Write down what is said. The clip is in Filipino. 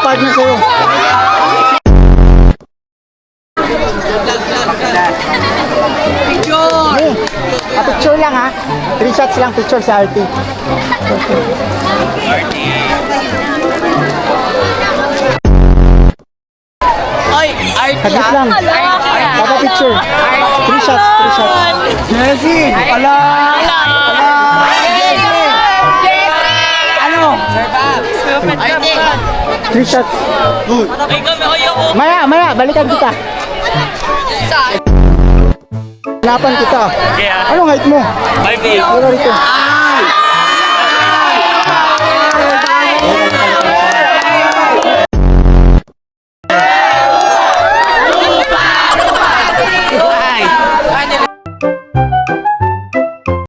partner sa'yo. Picture! Picture lang ha. 3 shots lang picture sa RT. Oy, RT Saglit lang. Papa picture. 3 shots, 3 shots. Jessie! Ala! Ano? 3 shots. Maya, balikan kita. Hanapan kita. Anong height mo? 5'8". Wala rito.